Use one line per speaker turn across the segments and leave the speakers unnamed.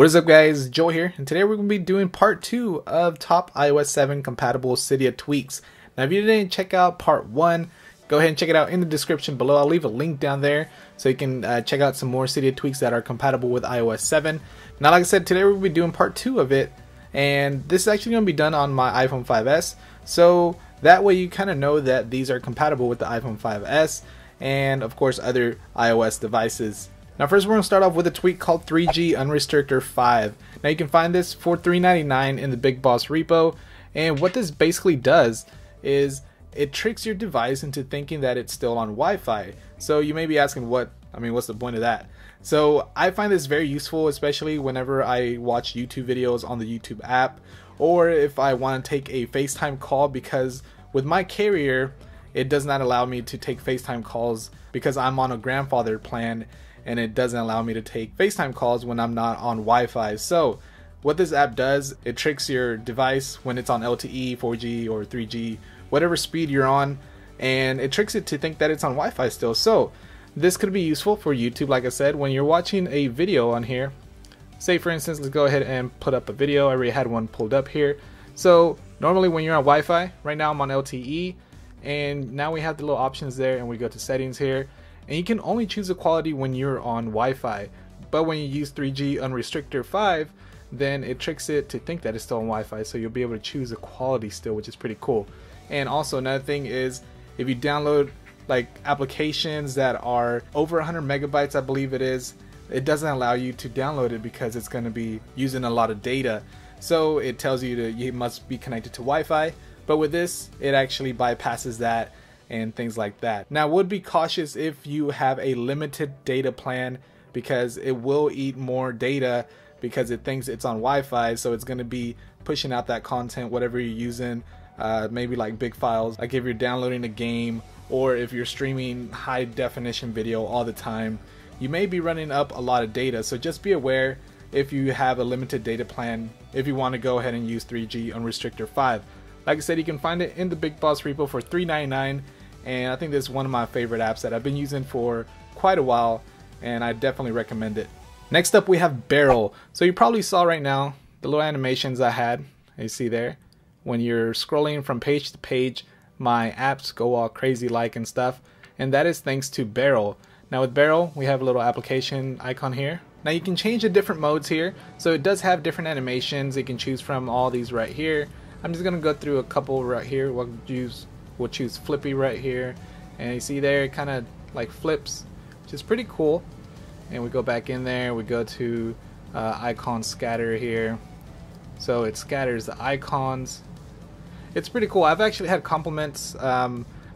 What is up guys, Joe here, and today we're going to be doing part 2 of top iOS 7 compatible Cydia tweaks. Now if you didn't check out part 1, go ahead and check it out in the description below. I'll leave a link down there so you can check out some more Cydia tweaks that are compatible with iOS 7. Now like I said, today we're going to be doing part 2 of it, and this is actually going to be done on my iPhone 5S, so that way you kind of know that these are compatible with the iPhone 5S and of course other iOS devices. Now first we're going to start off with a tweak called 3G UNRESTRICTOR 5. Now you can find this for $3.99 in the Big Boss repo, and what this basically does is it tricks your device into thinking that it's still on Wi-Fi. So you may be asking what's the point of that? So I find this very useful, especially whenever I watch YouTube videos on the YouTube app, or if I want to take a FaceTime call, because with my carrier it does not allow me to take FaceTime calls because I'm on a grandfathered plan, and it doesn't allow me to take FaceTime calls when I'm not on Wi-Fi. So what this app does, it tricks your device when it's on LTE, 4G or 3G, whatever speed you're on, and it tricks it to think that it's on Wi-Fi still. So this could be useful for YouTube, like I said, when you're watching a video on here. Say for instance, let's go ahead and put up a video. I already had one pulled up here. So normally when you're on Wi-Fi, right now I'm on LTE, and now we have the little options there, and we go to settings here, and you can only choose the quality when you're on Wi-Fi. But when you use 3G UNRESTRICTOR 5, then it tricks it to think that it's still on Wi-Fi, so you'll be able to choose the quality still, which is pretty cool. And also another thing is, if you download like applications that are over 100 megabytes, I believe it is, it doesn't allow you to download it because it's going to be using a lot of data. So it tells you you must be connected to Wi-Fi, but with this it actually bypasses that and things like that. Now would be cautious if you have a limited data plan, because it will eat more data because it thinks it's on Wi-Fi, so it's going to be pushing out that content, whatever you're using, maybe like big files, like if you're downloading a game or if you're streaming high definition video all the time, you may be running up a lot of data. So just be aware if you have a limited data plan, if you want to go ahead and use 3G UNRESTRICTOR 5. Like I said, you can find it in the Big Boss repo for $3.99, and I think this is one of my favorite apps that I've been using for quite a while, and I definitely recommend it. Next up we have Barrel. So you probably saw right now the little animations I had, you see there, when you're scrolling from page to page, my apps go all crazy like and stuff, and that is thanks to Barrel. Now with Barrel we have a little application icon here. Now you can change the different modes here, so it does have different animations. You can choose from all these right here. I'm just gonna go through a couple right here. We'll choose Flippy right here, and you see there it kind of like flips, which is pretty cool. And we go back in there, we go to icon scatter here, so it scatters the icons. It's pretty cool. I've actually had compliments,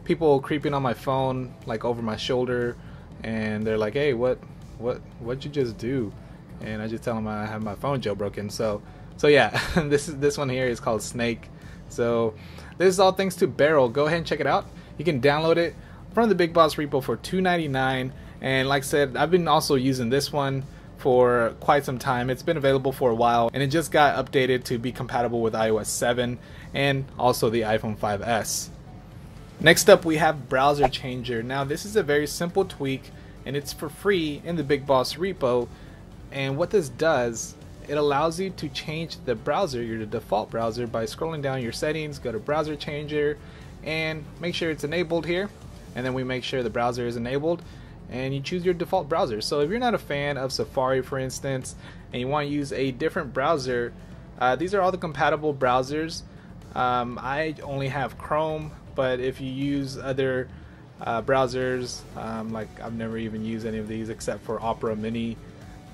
people creeping on my phone like over my shoulder, and they're like, hey, what'd you just do? And I just tell them I have my phone jailbroken. So yeah, this one here is called Snake. So this is all thanks to Barrel. Go ahead and check it out. You can download it from the Big Boss repo for $2.99, and like I said, I've been also using this one for quite some time. It's been available for a while, and it just got updated to be compatible with iOS 7 and also the iPhone 5S. Next up we have Browser Changer. Now this is a very simple tweak, and it's for free in the Big Boss repo, and what this does, it allows you to change the browser, your default browser, by scrolling down your settings, go to Browser Changer, and make sure it's enabled here, and then we make sure the browser is enabled, and you choose your default browser. So if you're not a fan of Safari, for instance, and you want to use a different browser, these are all the compatible browsers. I only have Chrome, but if you use other browsers, like I've never even used any of these except for Opera Mini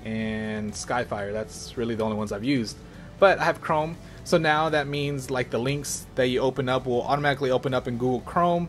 and Skyfire. That's really the only ones I've used, but I have Chrome. So now that means like the links that you open up will automatically open up in Google Chrome,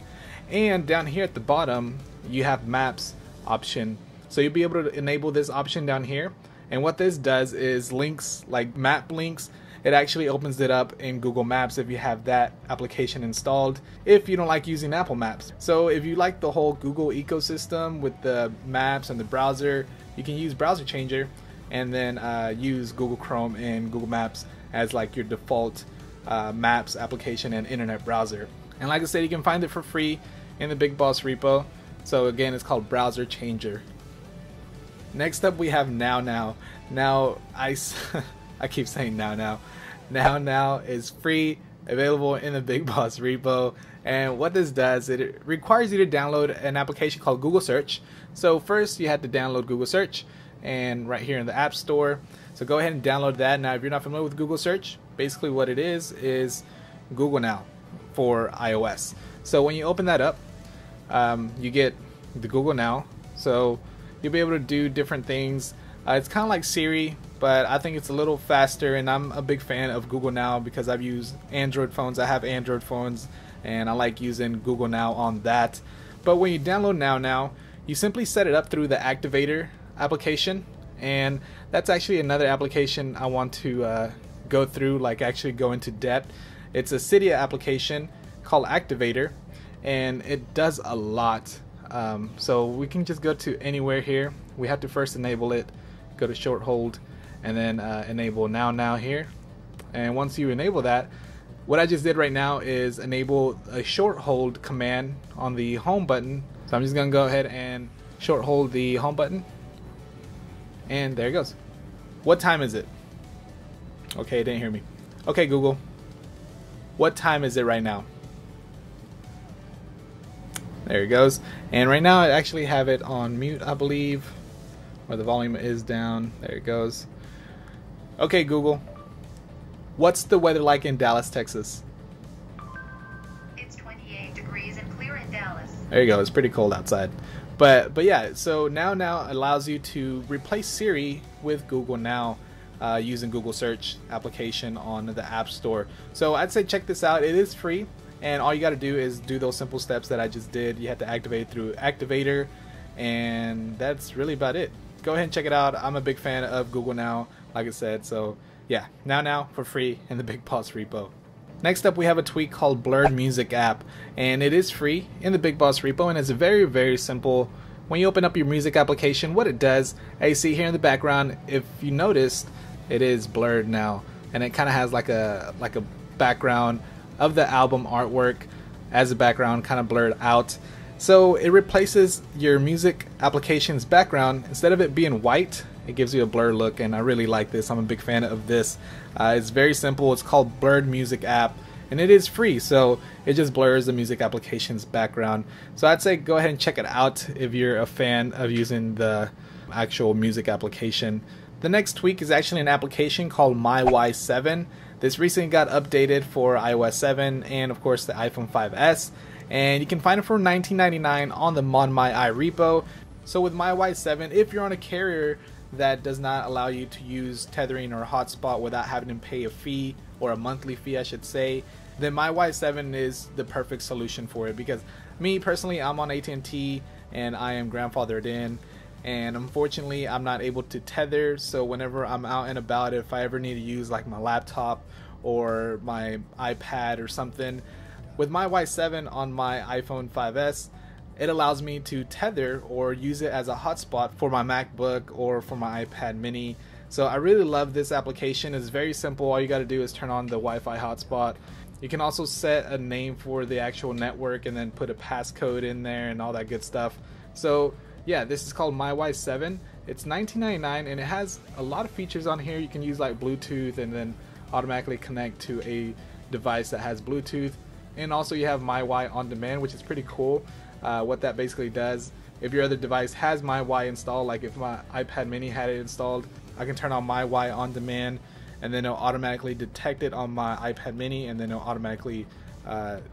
and down here at the bottom you have Maps option, so you'll be able to enable this option down here. And what this does is links, like map links, it actually opens it up in Google Maps if you have that application installed, if you don't like using Apple Maps. So if you like the whole Google ecosystem with the maps and the browser, you can use Browser Changer, and then use Google Chrome and Google Maps as like your default Maps application and internet browser. And like I said, you can find it for free in the Big Boss repo. So again, it's called Browser Changer. Next up we have NOWNOW. Now I keep saying NOWNOW. NOWNOW is free, available in the Big Boss repo, and what this does, it requires you to download an application called Google Search. So first you have to download Google Search, and right here in the App Store. So go ahead and download that. Now if you're not familiar with Google Search, basically what it is Google Now for iOS. So when you open that up, you get the Google Now. So you'll be able to do different things. It's kind of like Siri, but I think it's a little faster, and I'm a big fan of Google Now because I've used Android phones. I have Android phones, and I like using Google Now on that. But when you download NOWNOW, you simply set it up through the Activator application, and that's actually another application I want to go through, like actually go into depth. It's a Cydia application called Activator, and it does a lot. So we can just go to anywhere here. We have to first enable it, go to short hold, and then enable NOWNOW here. And once you enable that, what I just did right now is enable a short hold command on the home button. So I'm just gonna go ahead and short hold the home button, and there it goes. What time is it? Okay, it didn't hear me. Okay, Google, what time is it right now? There it goes. And right now I actually have it on mute, I believe, where the volume is down. There it goes. Okay, Google, what's the weather like in Dallas, Texas?
It's 28 degrees and clear in Dallas.
There you go. It's pretty cold outside. But yeah, so NOWNOW allows you to replace Siri with Google Now using Google Search application on the App Store. So I'd say check this out. It is free, and all you got to do is do those simple steps that I just did. You have to activate through Activator, and that's really about it. Go ahead and check it out. I'm a big fan of Google Now, like I said. So yeah, NOWNOW for free in the Big Boss repo. Next up we have a tweak called BLURREDMUSICAPP, and it is free in the Big Boss repo, and it's very, very simple. When you open up your music application, what it does, as you see here in the background, if you noticed, it is blurred now, and it kind of has like a background of the album artwork as a background, kind of blurred out. So it replaces your music application's background. Instead of it being white, it gives you a blur look, and I really like this. I'm a big fan of this. It's very simple. It's called BLURREDMUSICAPP, and it is free, so it just blurs the music application's background. So I'd say go ahead and check it out if you're a fan of using the actual music application. The next tweak is actually an application called MyY7. This recently got updated for iOS 7 and of course the iPhone 5S, and you can find it for $19.99 on the MonMyI repo. So with MyY7, if you're on a carrier that does not allow you to use tethering or hotspot without having to pay a fee, or a monthly fee I should say, then MyY7 is the perfect solution for it. Because me personally, I'm on AT&T and I am grandfathered in, and unfortunately I'm not able to tether. So whenever I'm out and about, if I ever need to use like my laptop or my iPad or something, with MyY7 on my iPhone 5S, it allows me to tether or use it as a hotspot for my MacBook or for my iPad mini. So I really love this application. It's very simple. All you got to do is turn on the Wi-Fi hotspot. You can also set a name for the actual network and then put a passcode in there and all that good stuff. So yeah, this is called MyY7. It's $19.99, and it has a lot of features on here. You can use like Bluetooth and then automatically connect to a device that has Bluetooth. And also you have MyY on demand, which is pretty cool. What that basically does, if your other device has MyY installed, like if my iPad mini had it installed, I can turn on MyY on demand, and then it'll automatically detect it on my iPad mini, and then it'll automatically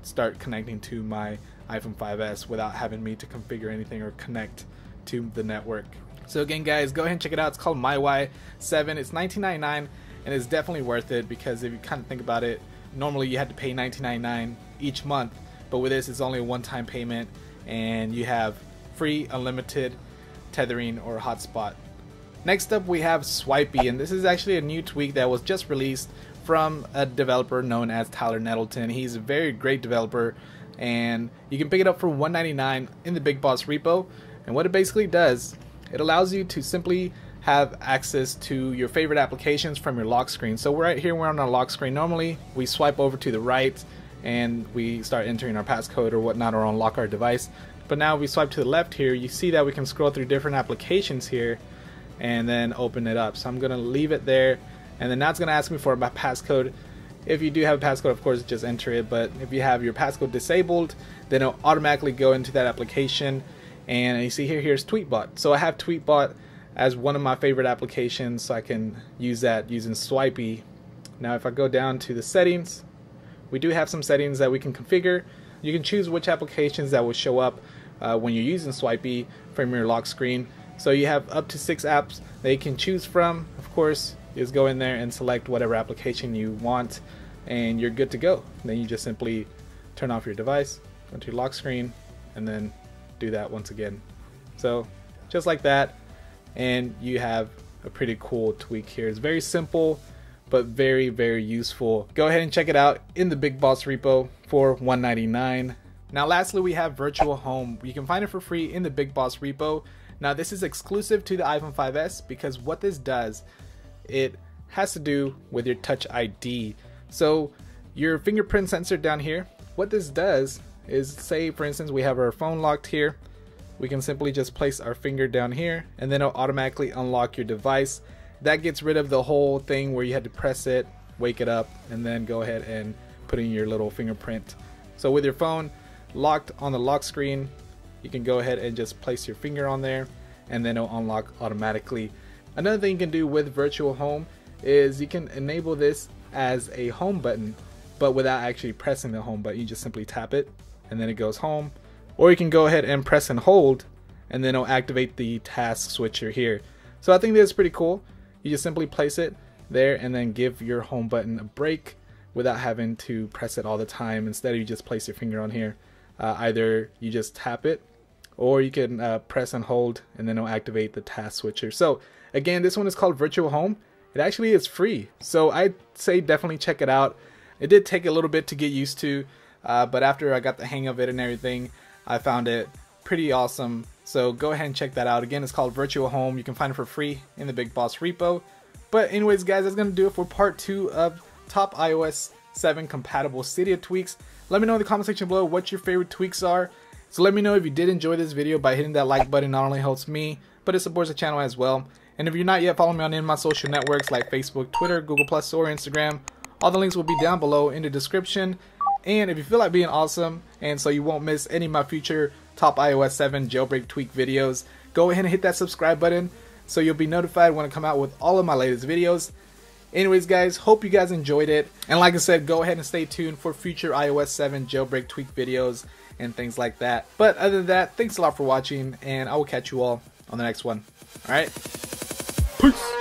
start connecting to my iPhone 5S without having me to configure anything or connect to the network. So again guys, go ahead and check it out. It's called MyY7. It's $19.99, and it's definitely worth it, because if you kind of think about it, normally you had to pay $19.99 each month, but with this it's only a one-time payment, and you have free unlimited tethering or hotspot. Next up we have Swipey, and this is actually a new tweak that was just released from a developer known as Tyler Nettleton. He's a very great developer, and you can pick it up for $1.99 in the Big Boss repo. And what it basically does, it allows you to simply have access to your favorite applications from your lock screen. So right here we're on our lock screen. Normally we swipe over to the right and we start entering our passcode or whatnot, or unlock our device. But now if we swipe to the left here, you see that we can scroll through different applications here, and then open it up. So I'm gonna leave it there, and then now it's gonna ask me for my passcode. If you do have a passcode, of course, just enter it, but if you have your passcode disabled, then it'll automatically go into that application. And you see here's Tweetbot. So I have Tweetbot as one of my favorite applications, so I can use that using Swipey. Now if I go down to the settings, we do have some settings that we can configure. You can choose which applications that will show up when you're using Swipey from your lock screen. So you have up to 6 apps that you can choose from. Of course, just go in there and select whatever application you want, and you're good to go. Then you just simply turn off your device, go to your lock screen, and then do that once again. So just like that, and you have a pretty cool tweak here. It's very simple, but very, very useful. Go ahead and check it out in the Big Boss repo for $199. Now lastly, we have Virtual Home. You can find it for free in the Big Boss repo. Now this is exclusive to the iPhone 5s, because what this does, it has to do with your Touch ID. So your fingerprint sensor down here, what this does is, say for instance we have our phone locked here, we can simply just place our finger down here, and then it'll automatically unlock your device. That gets rid of the whole thing where you had to press it, wake it up, and then go ahead and put in your little fingerprint. So with your phone locked on the lock screen, you can go ahead and just place your finger on there, and then it'll unlock automatically. Another thing you can do with Virtual Home is you can enable this as a home button, but without actually pressing the home button. You just simply tap it and then it goes home. Or you can go ahead and press and hold, and then it'll activate the task switcher here. So I think this is pretty cool. You just simply place it there and then give your home button a break without having to press it all the time. Instead, you just place your finger on here. Either you just tap it, or you can press and hold, and then it'll activate the task switcher. So again, this one is called Virtual Home. It actually is free, so I'd say definitely check it out. It did take a little bit to get used to, but after I got the hang of it and everything, I found it pretty awesome. So go ahead and check that out. Again, it's called Virtual Home. You can find it for free in the Big Boss repo. But anyways, guys, that's gonna do it for part 2 of top iOS 7 compatible Cydia tweaks. Let me know in the comment section below what your favorite tweaks are. So let me know if you did enjoy this video by hitting that like button. Not only helps me, but it supports the channel as well. And if you're not yet following me on any of my social networks like Facebook, Twitter, Google+, or Instagram, all the links will be down below in the description. And if you feel like being awesome, and so you won't miss any of my future top iOS 7 jailbreak tweak videos, go ahead and hit that subscribe button so you'll be notified when I come out with all of my latest videos. Anyways, guys, hope you guys enjoyed it. And like I said, go ahead and stay tuned for future iOS 7 jailbreak tweak videos and things like that. But other than that, thanks a lot for watching, and I will catch you all on the next one. Alright? Peace!